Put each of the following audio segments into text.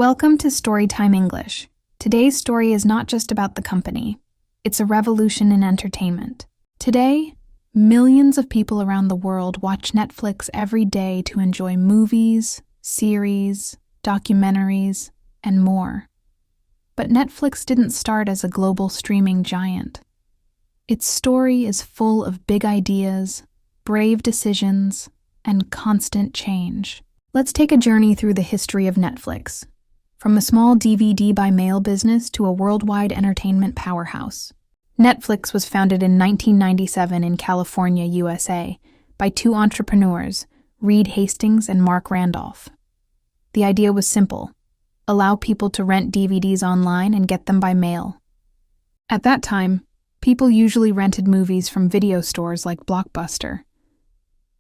Welcome to StoryTime English. Today's story is not just about the company. It's a revolution in entertainment. Today, millions of people around the world watch Netflix every day to enjoy movies, series, documentaries, and more. But Netflix didn't start as a global streaming giant. Its story is full of big ideas, brave decisions, and constant change. Let's take a journey through the history of Netflix. From a small DVD by mail business to a worldwide entertainment powerhouse. Netflix was founded in 1997 in California, USA, by two entrepreneurs, Reed Hastings and Mark Randolph. The idea was simple: allow people to rent DVDs online and get them by mail. At that time, people usually rented movies from video stores like Blockbuster.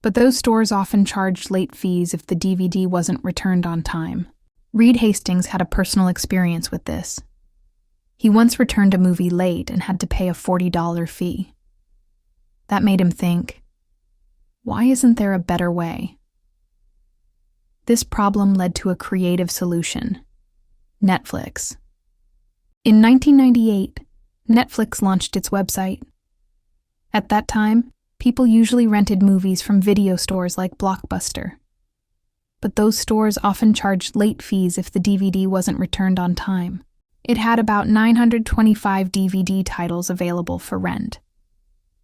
But those stores often charged late fees if the DVD wasn't returned on time. Reed Hastings had a personal experience with this. He once returned a movie late and had to pay a $40 fee. That made him think, why isn't there a better way? This problem led to a creative solution: Netflix. In 1998, Netflix launched its website. At that time, people usually rented movies from video stores like Blockbuster. But those stores often charged late fees if the DVD wasn't returned on time. It had about 925 DVD titles available for rent.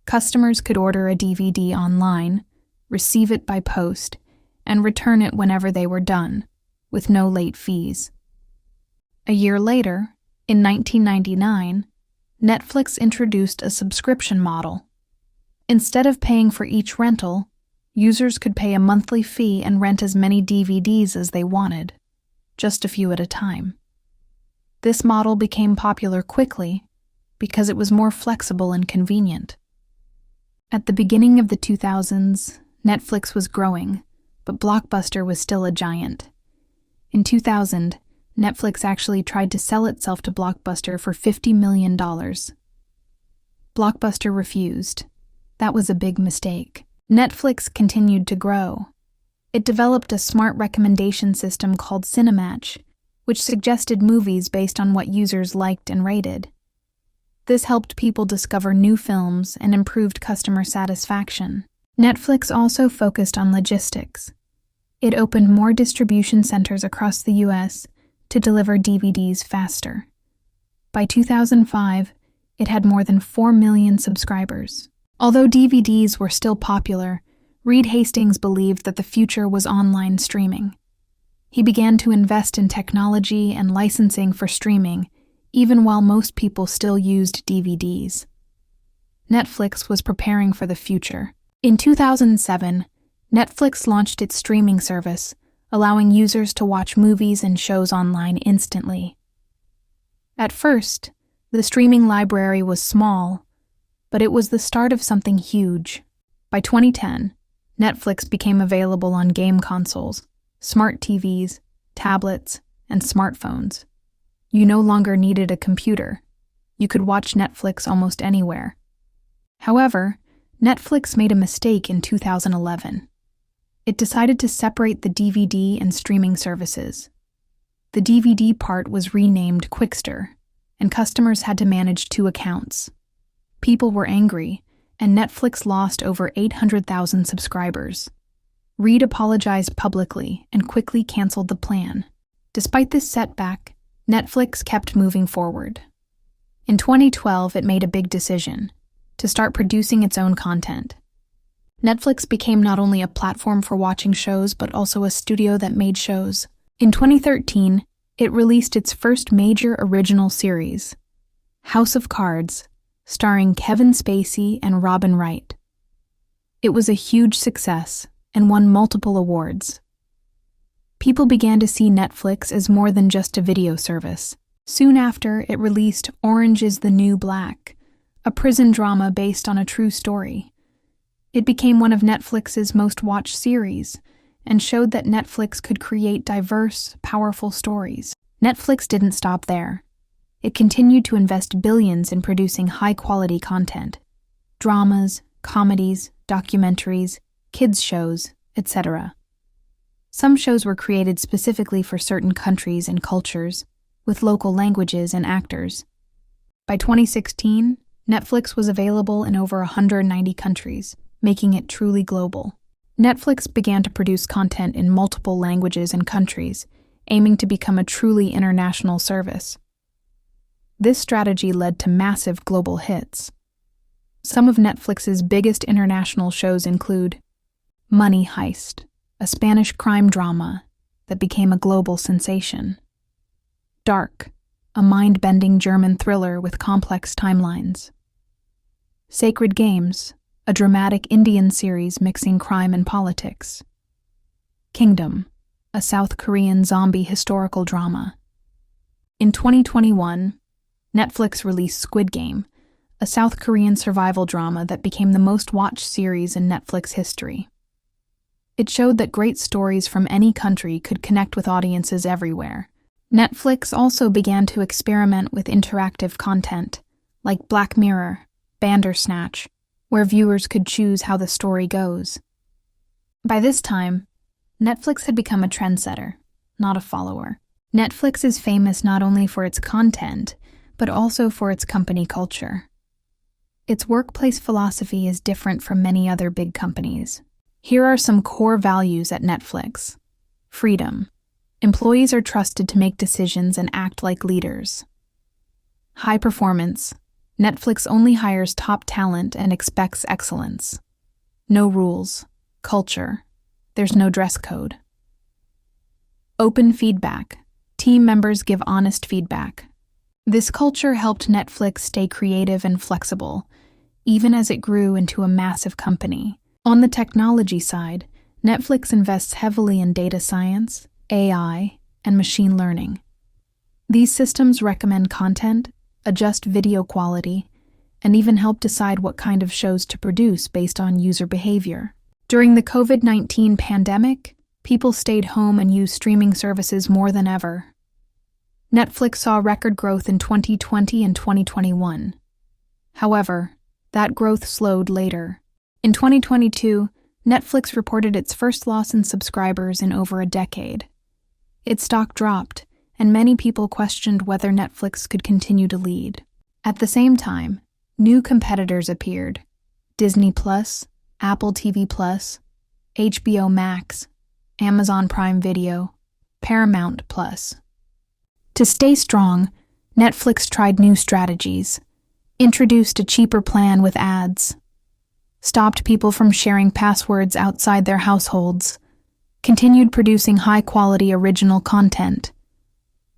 Customers could order a DVD online, receive it by post, and return it whenever they were done, with no late fees. A year later, in 1999, Netflix introduced a subscription model. Instead of paying for each rental, users could pay a monthly fee and rent as many DVDs as they wanted, just a few at a time. This model became popular quickly because it was more flexible and convenient. At the beginning of the 2000s, Netflix was growing, but Blockbuster was still a giant. In 2000, Netflix actually tried to sell itself to Blockbuster for $50 million. Blockbuster refused. That was a big mistake. Netflix continued to grow. It developed a smart recommendation system called Cinematch, which suggested movies based on what users liked and rated. This helped people discover new films and improved customer satisfaction. Netflix also focused on logistics. It opened more distribution centers across the U.S. to deliver DVDs faster. By 2005, it had more than 4 million subscribers. Although DVDs were still popular, Reed Hastings believed that the future was online streaming. He began to invest in technology and licensing for streaming, even while most people still used DVDs. Netflix was preparing for the future. In 2007, Netflix launched its streaming service, allowing users to watch movies and shows online instantly. At first, the streaming library was small, but it was the start of something huge. By 2010, Netflix became available on game consoles, smart TVs, tablets, and smartphones. You no longer needed a computer. You could watch Netflix almost anywhere. However, Netflix made a mistake in 2011. It decided to separate the DVD and streaming services. The DVD part was renamed Quickster, and customers had to manage 2 accounts. People were angry, and Netflix lost over 800,000 subscribers. Reed apologized publicly and quickly canceled the plan. Despite this setback, Netflix kept moving forward. In 2012, it made a big decision: to start producing its own content. Netflix became not only a platform for watching shows, but also a studio that made shows. In 2013, it released its first major original series, House of Cards, starring Kevin Spacey and Robin Wright. It was a huge success and won multiple awards. People began to see Netflix as more than just a video service. Soon after, it released Orange is the New Black, a prison drama based on a true story. It became one of Netflix's most watched series and showed that Netflix could create diverse, powerful stories. Netflix didn't stop there. It continued to invest billions in producing high-quality content: dramas, comedies, documentaries, kids' shows, etc. Some shows were created specifically for certain countries and cultures, with local languages and actors. By 2016, Netflix was available in over 190 countries, making it truly global. Netflix began to produce content in multiple languages and countries, aiming to become a truly international service. This strategy led to massive global hits. Some of Netflix's biggest international shows include Money Heist, a Spanish crime drama that became a global sensation; Dark, a mind-bending German thriller with complex timelines; Sacred Games, a dramatic Indian series mixing crime and politics; Kingdom, a South Korean zombie historical drama. In 2021, Netflix released Squid Game, a South Korean survival drama that became the most watched series in Netflix history. It showed that great stories from any country could connect with audiences everywhere. Netflix also began to experiment with interactive content, like Black Mirror, Bandersnatch, where viewers could choose how the story goes. By this time, Netflix had become a trendsetter, not a follower. Netflix is famous not only for its content, but also for its company culture. Its workplace philosophy is different from many other big companies. Here are some core values at Netflix. Freedom. Employees are trusted to make decisions and act like leaders. High performance. Netflix only hires top talent and expects excellence. No rules. Culture. There's no dress code. Open feedback. Team members give honest feedback. This culture helped Netflix stay creative and flexible, even as it grew into a massive company. On the technology side, Netflix invests heavily in data science, AI, and machine learning. These systems recommend content, adjust video quality, and even help decide what kind of shows to produce based on user behavior. During the COVID-19 pandemic, people stayed home and used streaming services more than ever. Netflix saw record growth in 2020 and 2021. However, that growth slowed later. In 2022, Netflix reported its first loss in subscribers in over a decade. Its stock dropped, and many people questioned whether Netflix could continue to lead. At the same time, new competitors appeared: Disney+, Apple TV+, HBO Max, Amazon Prime Video, Paramount+. To stay strong, Netflix tried new strategies, introduced a cheaper plan with ads, stopped people from sharing passwords outside their households, continued producing high-quality original content,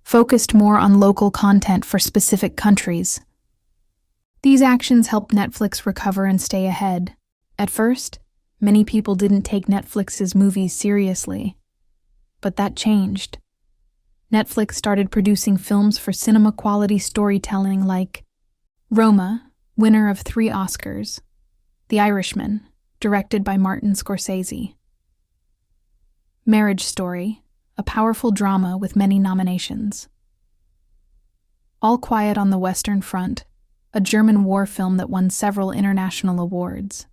focused more on local content for specific countries. These actions helped Netflix recover and stay ahead. At first, many people didn't take Netflix's movies seriously, but that changed. Netflix started producing films for cinema-quality storytelling like Roma, winner of 3 Oscars, The Irishman, directed by Martin Scorsese, Marriage Story, a powerful drama with many nominations, All Quiet on the Western Front, a German war film that won several international awards.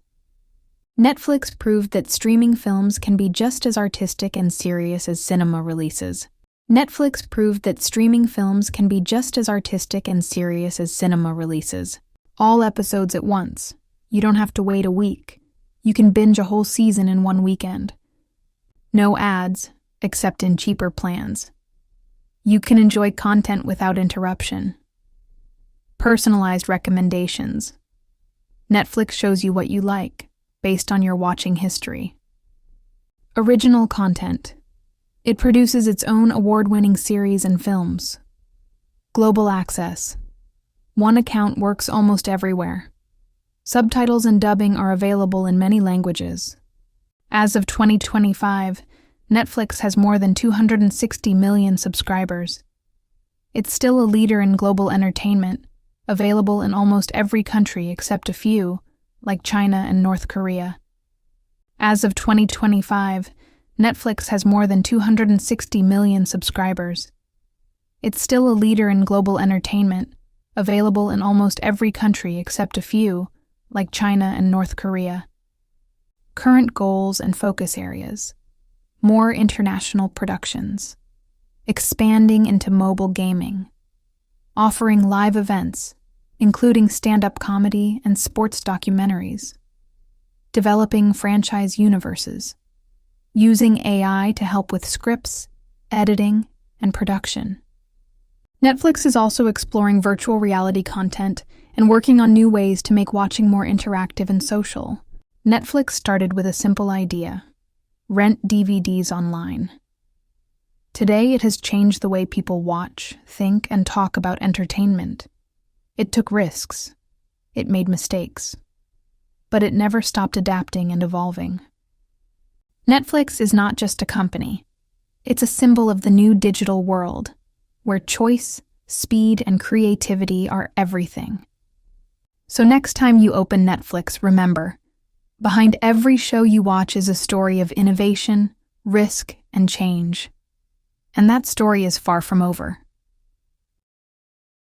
Netflix proved that streaming films can be just as artistic and serious as cinema releases. Netflix proved that streaming films can be just as artistic and serious as cinema releases. All episodes at once. You don't have to wait a week. You can binge a whole season in one weekend. No ads, except in cheaper plans. You can enjoy content without interruption. Personalized recommendations. Netflix shows you what you like, based on your watching history. Original content. It produces its own award-winning series and films. Global access. One account works almost everywhere. Subtitles and dubbing are available in many languages. As of 2025, Netflix has more than 260 million subscribers. It's still a leader in global entertainment, available in almost every country except a few, like China and North Korea. As of 2025, Netflix has more than 260 million subscribers. It's still a leader in global entertainment, available in almost every country except a few, like China and North Korea. Current goals and focus areas. more international productions, expanding into mobile gaming, offering live events, including stand-up comedy and sports documentaries, developing franchise universes, using AI to help with scripts, editing, and production. Netflix is also exploring virtual reality content and working on new ways to make watching more interactive and social. Netflix started with a simple idea: rent DVDs online. Today, it has changed the way people watch, think, and talk about entertainment. It took risks. It made mistakes. But it never stopped adapting and evolving. Netflix is not just a company. It's a symbol of the new digital world, where choice, speed, and creativity are everything. So next time you open Netflix, remember, behind every show you watch is a story of innovation, risk, and change. And that story is far from over.